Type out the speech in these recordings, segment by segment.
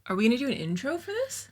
Are we going to do an intro for this?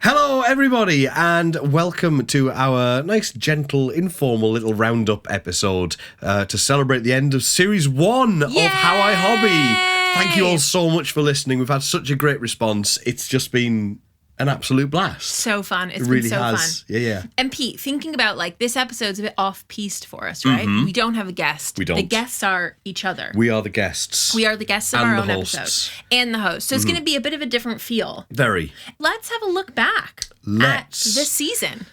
Hello, everybody, and welcome to our nice, gentle, informal little Roundup episode to celebrate the end of Series 1 of How I Hobby. Thank you all so much for listening. We've had such a great response. It's just been an absolute blast. So fun. It's really been so has. fun. Yeah. And Pete, thinking about this episode's a bit off-piste for us, right? Mm-hmm. We don't have a guest. We don't. The guests are each other. We are the guests. We are the guests of and our the own hosts. episode. And the host. So it's going to be a bit of a different feel. Very. Let's have a look back at this season.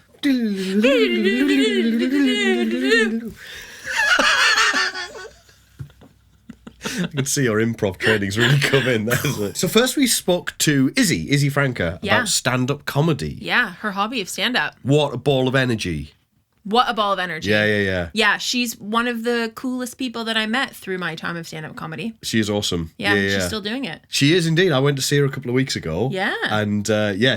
I can see your improv training's really come in there, isn't it? So first we spoke to Izzy Franca, about stand-up comedy. Yeah, her hobby of stand-up. What a ball of energy. What a ball of energy. Yeah. Yeah, she's one of the coolest people that I met through my time of stand-up comedy. She is awesome. Yeah, she's still doing it. She is indeed. I went to see her a couple of weeks ago. Yeah. And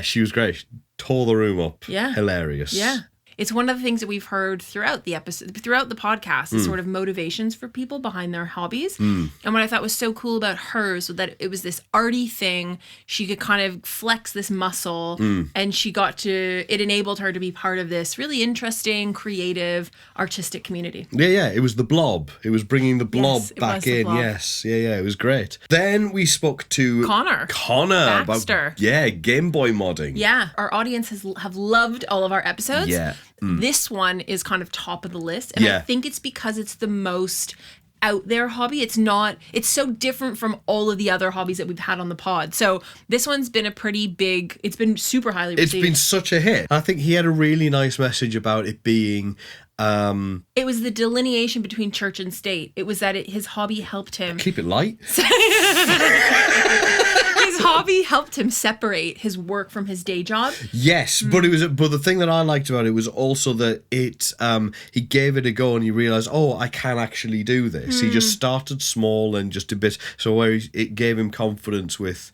she was great. She tore the room up. Yeah. Hilarious. Yeah. It's one of the things that we've heard throughout the episode, throughout the podcast, is sort of motivations for people behind their hobbies. And what I thought was so cool about hers was that it was this arty thing. She could kind of flex this muscle, and it enabled her to be part of this really interesting, creative, artistic community. Yeah. It was the blob. It was bringing the blob back in. Blob. Yes. Yeah. It was great. Then we spoke to Connor Baxter. Game Boy modding. Yeah. Our audience have loved all of our episodes. Yeah. This one is kind of top of the list. And I think it's because it's the most out there hobby. It's so different from all of the other hobbies that we've had on the pod. So this one's been it's been super highly received. It's been such a hit. I think he had a really nice message about it being... it was the delineation between church and state. It was that his hobby helped him... Keep it light. His hobby helped him separate his work from his day job. Yes, but the thing that I liked about it was also that he gave it a go and he realized, I can actually do this. He just started small and just a bit. So it gave him confidence with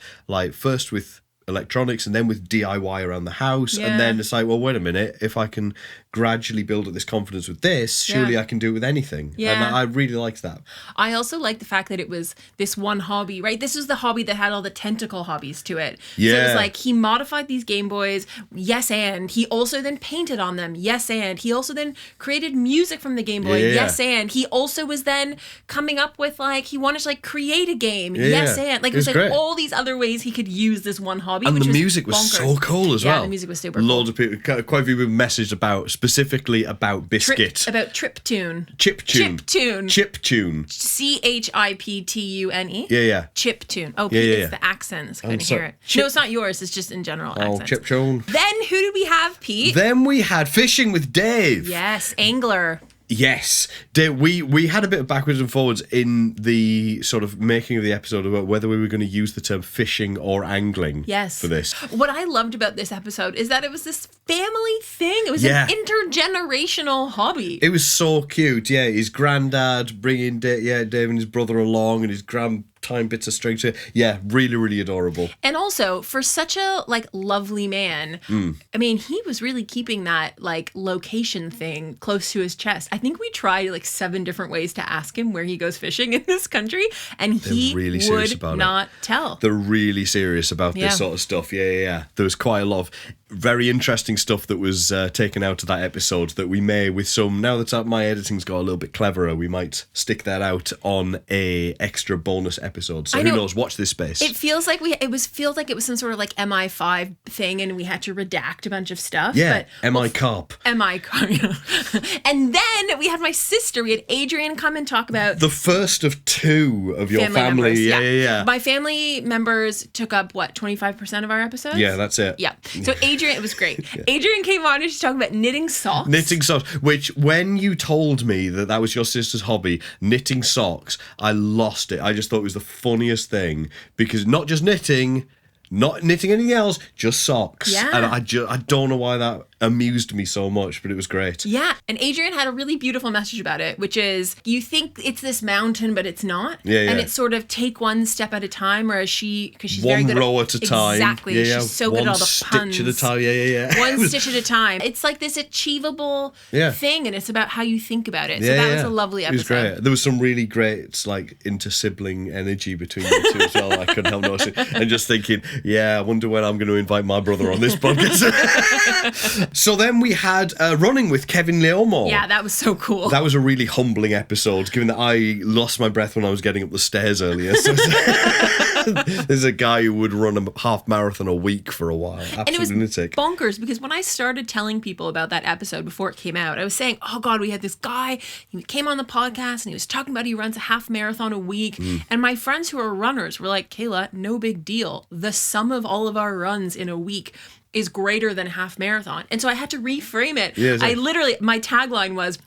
first with electronics and then with DIY around the house, and then it's like, well, wait a minute, if I can gradually build up this confidence with this, surely I can do it with anything. And I really liked that. I also like the fact that it was this one hobby, right? This was the hobby that had all the tentacle hobbies to it. So it was he modified these Game Boys, and he also then painted on them, and he also then created music from the Game Boy, and he also was then coming up with he wanted to create a game, and it was great. all these other ways he could use this one hobby. And which the music was so cool as well. Yeah, the music was super cool. Loads of people, quite a few people messaged specifically about Biscuit. About Chiptune. Chiptune. Chiptune. CHIPTUNE. Yeah. Chiptune. Oh, Pete, it's the accents. Couldn't hear it. No, it's not yours. It's just in general accents. Chiptune. Then who did we have, Pete? Then we had Fishing with Dave. Yes, angler. Yes, we had a bit of backwards and forwards in the sort of making of the episode about whether we were going to use the term fishing or angling for this. What I loved about this episode is that it was this family thing. It was an intergenerational hobby. It was so cute. Yeah, his granddad bringing Dave and his brother along, and his time bits of string to it. Yeah, really, really adorable. And also, for such a lovely man, I mean, he was really keeping that location thing close to his chest. I think we tried 7 different ways to ask him where he goes fishing in this country, and he really would not tell. They're really serious about this sort of stuff. Yeah. There was quite a lot of very interesting stuff that was taken out of that episode that we may, with some, now that my editing's got a little bit cleverer, we might stick that out on a extra bonus episode. So who knows? Watch this space. It feels like it was some sort of MI5 thing, and we had to redact a bunch of stuff. Yeah, MI Carp. MI Carp. And then we had my sister. We had Adrian come and talk about the first of 2 of your family. Yeah. My family members took up 25% of our episodes. Yeah, that's it. Yeah. So Adrian, it was great. Adrian came on and she's talking about knitting socks. Knitting socks, which when you told me that was your sister's hobby, knitting socks, I lost it. I just thought it was the funniest thing, because not knitting anything else, just socks. Yeah. And I don't know why that amused me so much, but it was great. Yeah, and Adrian had a really beautiful message about it, which is you think it's this mountain, but it's not. Yeah. And it's sort of take one step at a time, whereas because she's one very good row at a time. Exactly. Yeah. She's so good at all the puns. One stitch at a time. Yeah. One stitch at a time. It's like this achievable thing, and it's about how you think about it. So that was a lovely episode. It was great. There was some really great like inter-sibling energy between the two as well. I couldn't help noticing and just thinking, I wonder when I'm going to invite my brother on this podcast. So then we had Running with Kevin Leomo. Yeah, that was so cool. That was a really humbling episode, given that I lost my breath when I was getting up the stairs earlier. So there's a guy who would run a half marathon a week for a while. Absolute and it was lunatic. Bonkers, because when I started telling people about that episode before it came out, I was saying, oh God, we had this guy, he came on the podcast and he was talking about he runs a half marathon a week. And my friends who are runners were like, Kayla, no big deal. The sum of all of our runs in a week is greater than a half marathon. And so I had to reframe it. Yeah, I literally, my tagline was,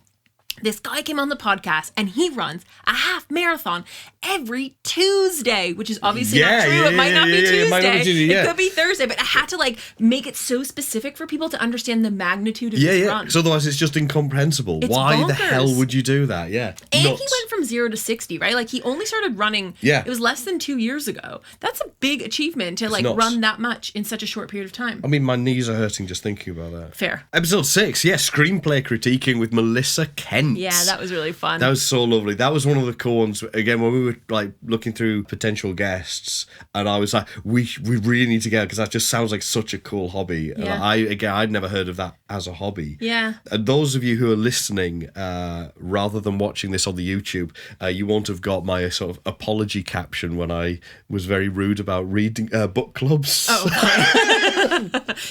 this guy came on the podcast and he runs a half marathon every Tuesday, which is obviously not true. It might not be Tuesday. It could be Thursday, but I had to like make it so specific for people to understand the magnitude of this run. Because otherwise it's just incomprehensible. Why bonkers. the hell would you do that? Yeah. And Nuts. he went from 0 to 60, right? Like he only started running. Yeah. It was less than 2 years ago. That's a big achievement to like run that much in such a short period of time. I mean, my knees are hurting just thinking about that. Fair. Episode 6, screenplay critiquing with Melissa Kent. Yeah, that was really fun. That was so lovely. That was one of the cool ones. Again, when we were like looking through potential guests, and I was like, we really need to get, because that just sounds like such a cool hobby. And I'd never heard of that as a hobby. Yeah. And those of you who are listening, rather than watching this on the YouTube, you won't have got my sort of apology caption when I was very rude about reading book clubs. Oh,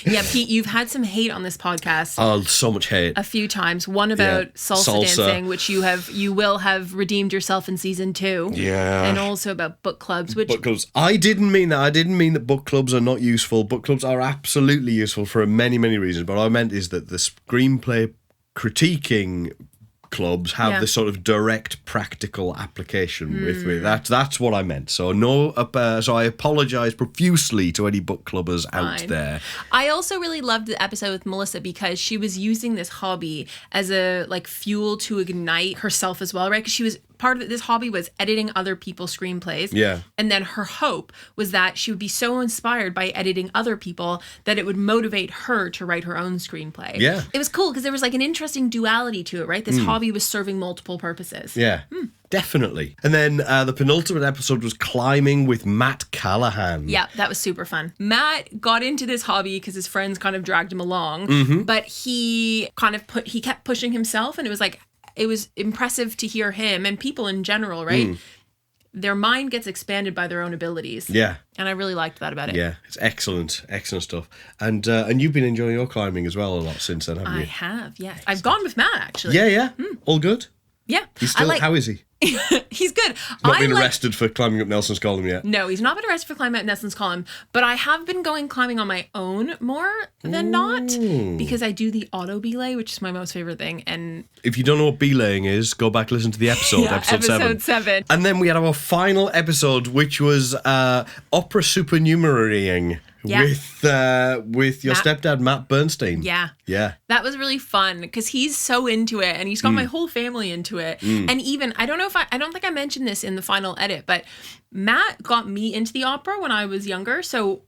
yeah, Pete, you've had some hate on this podcast. Oh, so much hate. A few times. One about salsa dancing, which you will have redeemed yourself in season 2. Yeah. And also about book clubs, which... Book clubs. I didn't mean that. I didn't mean that book clubs are not useful. Book clubs are absolutely useful for many, many reasons. But what I meant is that the screenplay critiquing clubs have this sort of direct practical application with me. That's what I meant. So so I apologise profusely to any book clubbers out there. I also really loved the episode with Melissa because she was using this hobby as a like fuel to ignite herself as well, right? Because she was part of this hobby was editing other people's screenplays. Yeah. And then her hope was that she would be so inspired by editing other people that it would motivate her to write her own screenplay. Yeah. It was cool because there was like an interesting duality to it, right? This hobby was serving multiple purposes. Yeah. Definitely. And then the penultimate episode was climbing with Matt Callahan. Yeah, that was super fun. Matt got into this hobby because his friends kind of dragged him along, but he kept pushing himself, and it was impressive to hear him and people in general, right? Their mind gets expanded by their own abilities. Yeah. And I really liked that about it. Yeah, it's excellent stuff. And you've been enjoying your climbing as well a lot since then, haven't you? I have, yeah. I've gone with Matt, actually. Yeah. All good? Yeah. How is he? He's good. Not been arrested for climbing up Nelson's Column yet? No, he's not been arrested for climbing up Nelson's Column, but I have been going climbing on my own more than not, because I do the auto belay, which is my most favorite thing. And if you don't know what belaying is, go back and listen to the episode, episode 7. And then we had our final episode, which was opera supernumerarying. Yeah. With your stepdad, Matt Bernstein. Yeah. Yeah. That was really fun because he's so into it and he's got my whole family into it. And even, I don't think I mentioned this in the final edit, but Matt got me into the opera when I was younger. So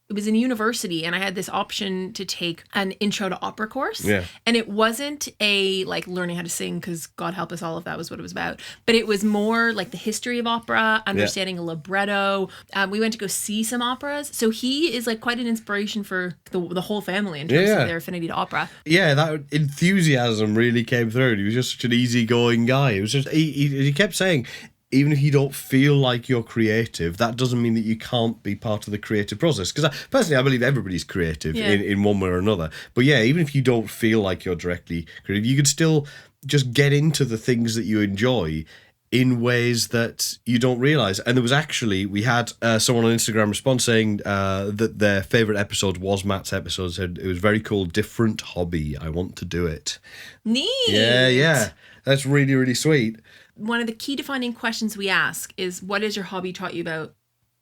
it was in university and I had this option to take an intro to opera course. Yeah. And it wasn't a like learning how to sing, because God help us all if that was what it was about. But it was more like the history of opera, understanding a libretto. We went to go see some operas. So he is like quite an inspiration for the whole family in terms of their affinity to opera. Yeah, that enthusiasm really came through. He was just such an easygoing guy. It was just he kept saying, even if you don't feel like you're creative, that doesn't mean that you can't be part of the creative process. Because personally, I believe everybody's creative in one way or another. But yeah, even if you don't feel like you're directly creative, you could still just get into the things that you enjoy in ways that you don't realise. And there was actually, we had someone on Instagram respond saying that their favourite episode was Matt's episode. Said it was very cool, different hobby. I want to do it. Neat. Yeah. That's really, really sweet. One of the key defining questions we ask is, what has your hobby taught you about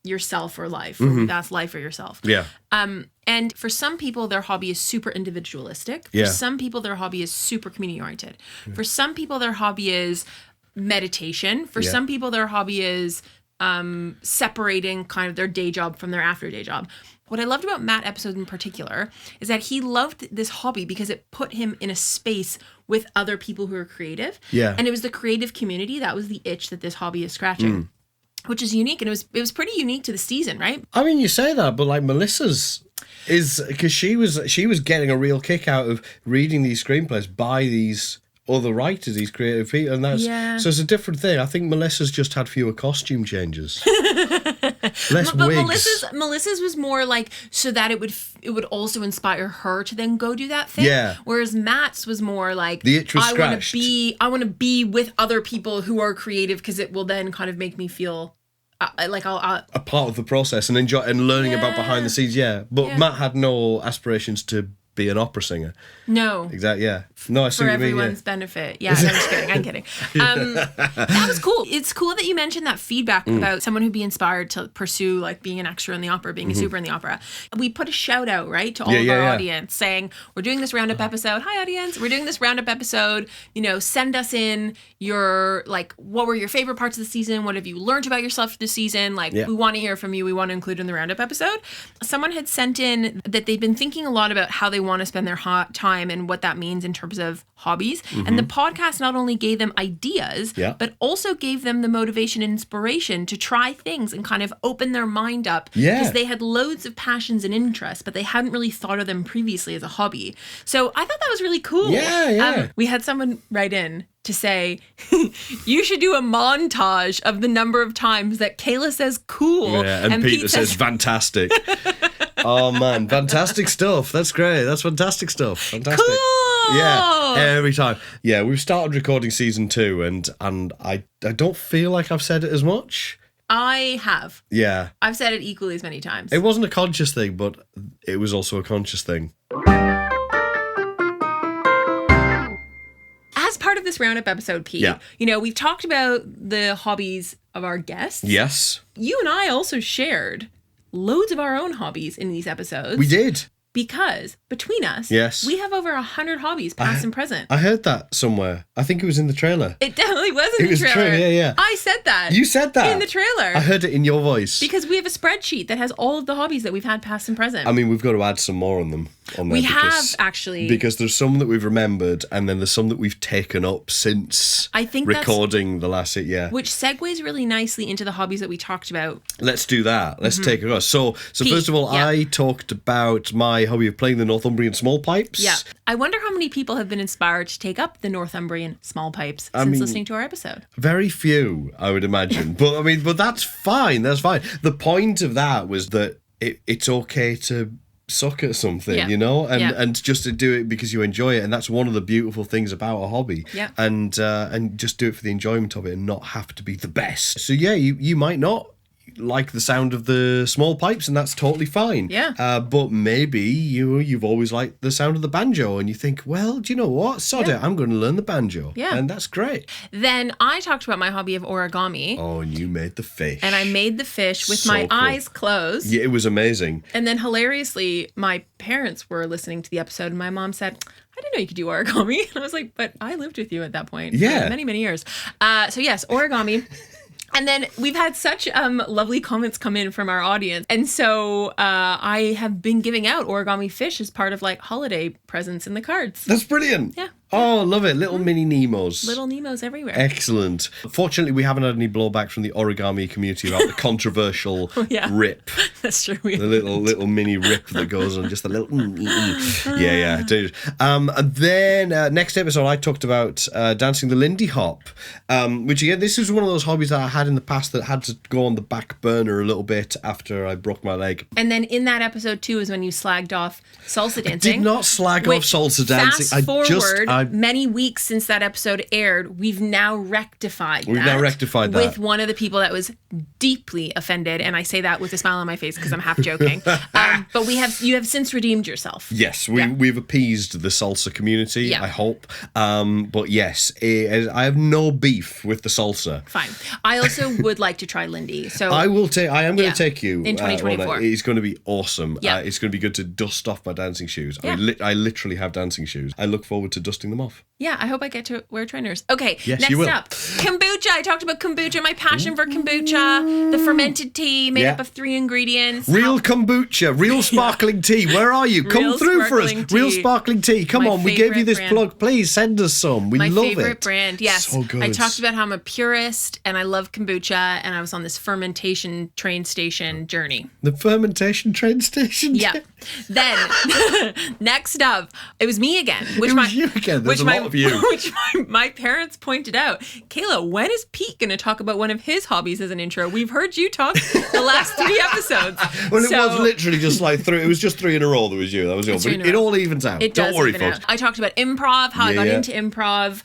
yourself or life. Or that's life or yourself. Yeah. And for some people, their hobby is super individualistic. For some people, their hobby is super community oriented. For some people, their hobby is meditation. For some people, their hobby is separating kind of their day job from their after day job. What I loved about Matt episode in particular is that he loved this hobby because it put him in a space with other people who are creative. Yeah. And it was the creative community that was the itch that this hobby is scratching. Which is unique, and it was pretty unique to the season, right? I mean, you say that, but like Melissa's is because she was getting a real kick out of reading these screenplays by these other writers, these creative people, and that's so it's a different thing. I think Melissa's just had fewer costume changes, less wigs. Melissa's was more like so that it would also inspire her to then go do that thing. Yeah. Whereas Matt's was more like the itch was scratched. I want to be with other people who are creative because it will then kind of make me feel. Like I'll a part of the process and enjoy and learning about behind the scenes. Yeah, but Matt had no aspirations to be an opera singer. No. Exactly. Yeah. No, I see for what you mean. Everyone's benefit. Yeah, no, I'm just kidding. I'm kidding. That was cool. It's cool that you mentioned that feedback about someone who'd be inspired to pursue like being an extra in the opera, being a super in the opera. We put a shout out, right, to all of our audience saying, we're doing this Roundup episode. Hi, audience. We're doing this Roundup episode. Send us in your, like, what were your favorite parts of the season? What have you learned about yourself this season? Like, we want to hear from you. We want to include in the Roundup episode. Someone had sent in that they've been thinking a lot about how they want to spend their time and what that means in terms of hobbies. And the podcast not only gave them ideas, but also gave them the motivation and inspiration to try things and kind of open their mind up. Because they had loads of passions and interests, but they hadn't really thought of them previously as a hobby. So I thought that was really cool. We had someone write in to say, you should do a montage of the number of times that Kayla says cool. And Peter says fantastic. Oh man, fantastic stuff. That's great. That's fantastic stuff. Fantastic. Cool. Yeah, every time. Yeah, we've started recording season 2 and I don't feel like I've said it as much. I have. Yeah. I've said it equally as many times. It wasn't a conscious thing, but it was also a conscious thing. As part of this Roundup episode, Pete, we've talked about the hobbies of our guests. Yes. You and I also shared loads of our own hobbies in these episodes. We did. Because between us, we have over 100 hobbies, past and present. I heard that somewhere. I think it was in the trailer. It definitely was in the trailer. True, yeah. I said that. You said that. In the trailer. I heard it in your voice. Because we have a spreadsheet that has all of the hobbies that we've had past and present. I mean, we've got to add some more on them. We have, actually. Because there's some that we've remembered, and then there's some that we've taken up since recording the last which segues really nicely into the hobbies that we talked about. Let's do that. Let's take it across. So Pete, first of all, I talked about my hobby of playing the Northumbrian small pipes. Yeah. I wonder how many people have been inspired to take up the Northumbrian small pipes since listening to our episode. Very few, I would imagine. But that's fine. That's fine. The point of that was that it's okay to suck at something, and just to do it because you enjoy it, and that's one of the beautiful things about a hobby. And just do it for the enjoyment of it and not have to be the best. So you might not like the sound of the small pipes, and that's totally fine. But maybe you've always liked the sound of the banjo, and you think, well, do you know what? Sod it, I'm going to learn the banjo. And that's great. Then I talked about my hobby of origami. Oh, and you made the fish. And I made the fish with my eyes closed. Yeah, it was amazing. And then hilariously, my parents were listening to the episode, and my mom said, I didn't know you could do origami. And I was like, but I lived with you at that point for many, many years. So yes, origami. And then we've had such lovely comments come in from our audience. And so I have been giving out origami fish as part of like holiday presents in the cards. That's brilliant. Yeah. Oh, love it. Little mini Nemos. Little Nemos everywhere. Excellent. Fortunately, we haven't had any blowback from the origami community about the controversial rip. That's true. The little mini rip that goes on, just a little... Yeah. Dude. And then next episode, I talked about dancing the Lindy Hop, which again, this is one of those hobbies that I had in the past that had to go on the back burner a little bit after I broke my leg. And then in that episode too is when you slagged off salsa dancing. I did not slag off salsa dancing. I many weeks since that episode aired, we've now rectified that with one of the people that was deeply offended, and I say that with a smile on my face because I'm half joking. But you have since redeemed yourself. Yes, we've appeased the salsa community, I hope. But yes, I have no beef with the salsa. Fine. I also would like to try Lindy. So I am going to take you in 2024. It's going to be awesome. Yeah. It's going to be good to dust off my dancing shoes. Yeah. I literally have dancing shoes. I look forward to dusting them off. Yeah, I hope I get to wear trainers. Okay, yes, next up, kombucha. I talked about kombucha, my passion for kombucha, the fermented tea made up of 3 ingredients. Real kombucha, real sparkling tea. Where are you? Come through for us. Tea. Real sparkling tea. Come on, we gave you this plug. Please send us some. We love it. My favorite brand, yes. So good. I talked about how I'm a purist and I love kombucha, and I was on this fermentation train station journey. The fermentation train station? Yeah. Then, next up, it was me again. You again. There's a lot of you. Which my parents pointed out. Kayla, when is Pete going to talk about one of his hobbies as an intro? We've heard you talk the last 3 episodes. Well, it was literally just like 3. It was just 3 in a row that was you. That was yours. But it all evens out. Don't worry, folks. I talked about improv, how I got into improv.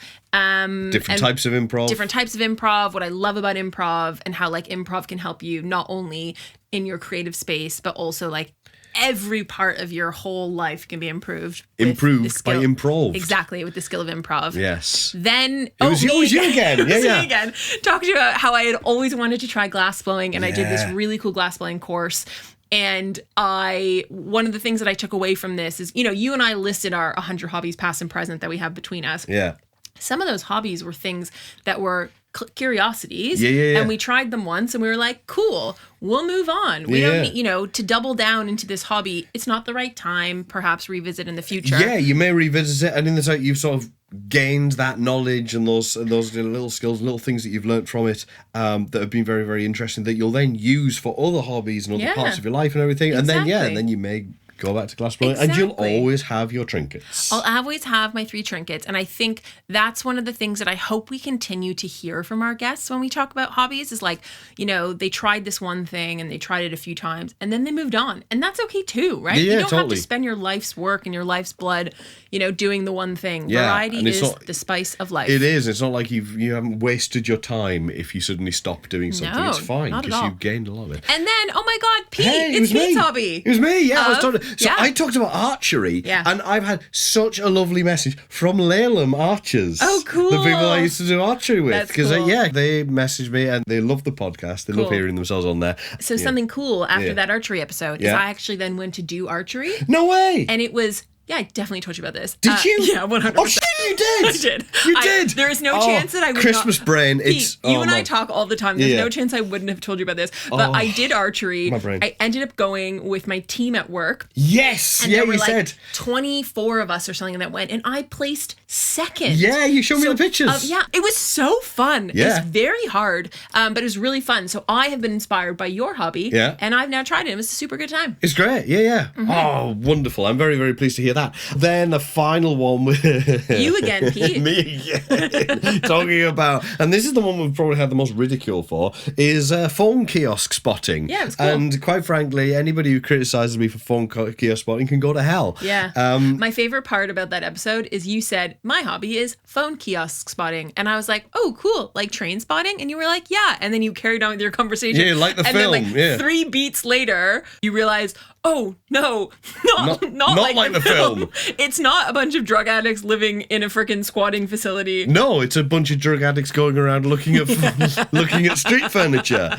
Different types of improv. What I love about improv, and how like improv can help you not only in your creative space, but also like every part of your whole life can be improved by improv. Exactly, with the skill of improv. Yes. Then it was you again. Me again. Talking about how I had always wanted to try glass blowing, and I did this really cool glass blowing course. And one of the things that I took away from this is, you and I listed our 100 hobbies, past and present, that we have between us. Yeah. Some of those hobbies were things that were curiosities. And we tried them once and we were like, cool, we'll move on. We don't need, to double down into this hobby. It's not the right time. Perhaps revisit in the future. Yeah, you may revisit it. And in the time you've sort of gained that knowledge and those little skills, little things that you've learned from it that have been very, very interesting that you'll then use for other hobbies and other parts of your life and everything. Exactly. And then you may go back to glass blowing, and you'll always have your trinkets. I'll always have my 3 trinkets, and I think that's one of the things that I hope we continue to hear from our guests when we talk about hobbies is like, they tried this one thing and they tried it a few times and then they moved on, and that's okay too, right? Yeah, you don't have to spend your life's work and your life's blood, doing the one thing. Variety is the spice of life. It is. It's not like you haven't wasted your time if you suddenly stop doing something. It's fine because you've gained a lot of it. And then, oh my God, Pete! It's Pete's hobby. It was me. Yeah, I was talking. So I talked about archery, and I've had such a lovely message from Laleham Archers. Oh, cool! The people I used to do archery with, because cool. They messaged me and they love the podcast. They love hearing themselves on there. So something cool after that archery episode is I actually then went to do archery. No way! And it was. Yeah, I definitely told you about this. Did you? Yeah, 100%. Oh, shit, you did! I did. You did! There is no chance that I would Christmas brain. Pete, you and I talk all the time. There's no chance I wouldn't have told you about this. But I did archery. My brain. I ended up going with my team at work. Yes! And there were you said. 24 of us or something that went, and I placed second. Yeah, you showed me the pictures. Yeah, it was so fun. Yeah. It was very hard, but it was really fun. So I have been inspired by your hobby, and I've now tried it. It was a super good time. It's great. Yeah. Mm-hmm. Oh, wonderful. I'm very, very pleased to hear that. Then the final one with you again, Pete. Me again. Talking about, and this is the one we've probably had the most ridicule for, is phone kiosk spotting. Yeah, it's cool. And quite frankly, anybody who criticises me for phone kiosk spotting can go to hell. Yeah. My favorite part about that episode is you said, my hobby is phone kiosk spotting. And I was like, oh, cool. Like train spotting? And you were like, yeah. And then you carried on with your conversation. Yeah, like the film. And then 3 beats later, you realized, oh, no, not like the film. It's not a bunch of drug addicts living in a freaking squatting facility. No, it's a bunch of drug addicts going around looking at street furniture,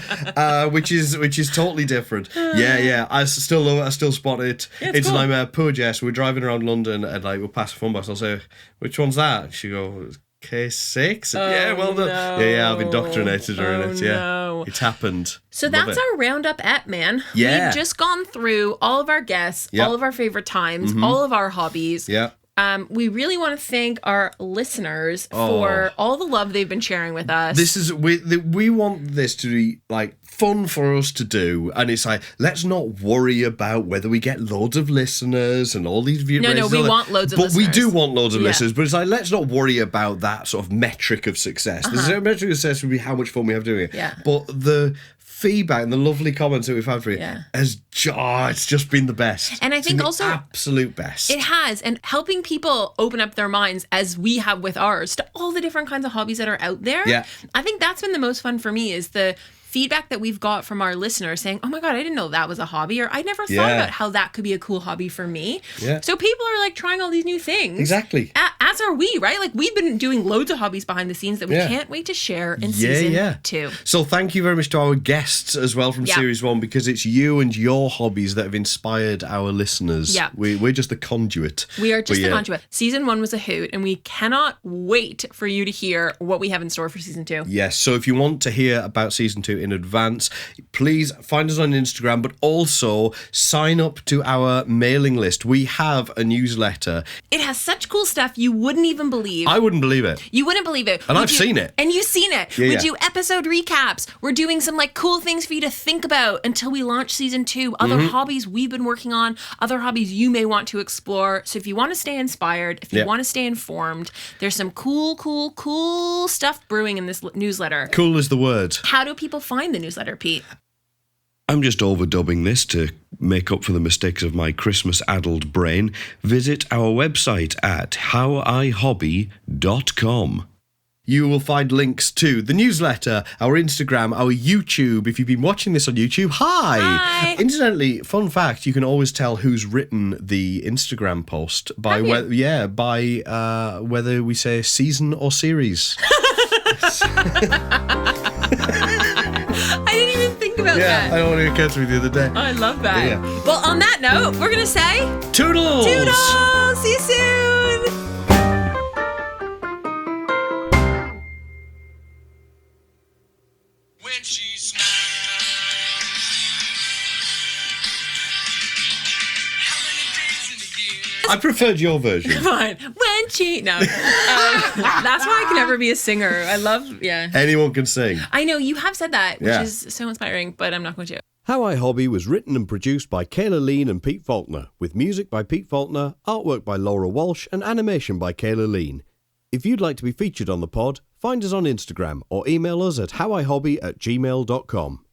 which is totally different. Yeah. I still love it. I still spot it. Yeah, it's cool. like poor Jess. We're driving around London and like we'll pass a phone box. I'll say, "Which one's that?" She goes, K6. Yeah, well done. No. Yeah, I've indoctrinated her in it. Yeah, no. It's happened. So that's our Roundup app, man. Yeah. We've just gone through all of our guests, all of our favorite times, all of our hobbies. Yeah. We really want to thank our listeners for all the love they've been sharing with us. We want this to be like fun for us to do, and it's like, let's not worry about whether we get loads of listeners and all these views. No, we want loads of listeners. But we do want loads of listeners, but it's like, let's not worry about that sort of metric of success. The metric of success would be how much fun we have doing it. Yeah. But the feedback and the lovely comments that we've had for you it's just been the best. And I think also absolute best. It has, and helping people open up their minds as we have with ours to all the different kinds of hobbies that are out there. Yeah. I think that's been the most fun for me, is the feedback that we've got from our listeners saying, oh my God, I didn't know that was a hobby, or I never thought about how that could be a cool hobby for me. Yeah. So people are like trying all these new things. Exactly. As are we, right? Like we've been doing loads of hobbies behind the scenes that we can't wait to share in season 2. So thank you very much to our guests as well from series 1, because it's you and your hobbies that have inspired our listeners. Yeah. We're just the conduit. We are just the conduit. Season 1 was a hoot, and we cannot wait for you to hear what we have in store for season 2. Yes, so if you want to hear about season 2 in advance, please find us on Instagram, but also sign up to our mailing list. We have a newsletter. It has such cool stuff you wouldn't even believe. I wouldn't believe it. You wouldn't believe it. And I've seen it. And you've seen it. We do episode recaps. We're doing some like cool things for you to think about until we launch season 2. Other hobbies we've been working on, other hobbies you may want to explore. So if you want to stay inspired, if you want to stay informed, there's some cool stuff brewing in this newsletter. Cool is the word. How do people find the newsletter, Pete? I'm just overdubbing this to make up for the mistakes of my Christmas-addled brain. Visit our website at howihobby.com. You will find links to the newsletter, our Instagram, our YouTube. If you've been watching this on YouTube, hi! Incidentally, fun fact, you can always tell who's written the Instagram post by whether we say season or series. I didn't even think about that. I only occurred to me the other day. I love that. Yeah. Well, on that note, we're going to say... Toodles! Toodles! See you soon! When she smiles, how many days in a year? I preferred your version. Fine. When she... No. That's why I can never be a singer. I love... Anyone can sing. I know, you have said that, which is so inspiring, but I'm not going to. How I Hobby was written and produced by Kayla Lean and Pete Falconer, with music by Pete Falconer, artwork by Laura Walsh, and animation by Kayla Lean. If you'd like to be featured on the pod, find us on Instagram or email us at howihobby@gmail.com.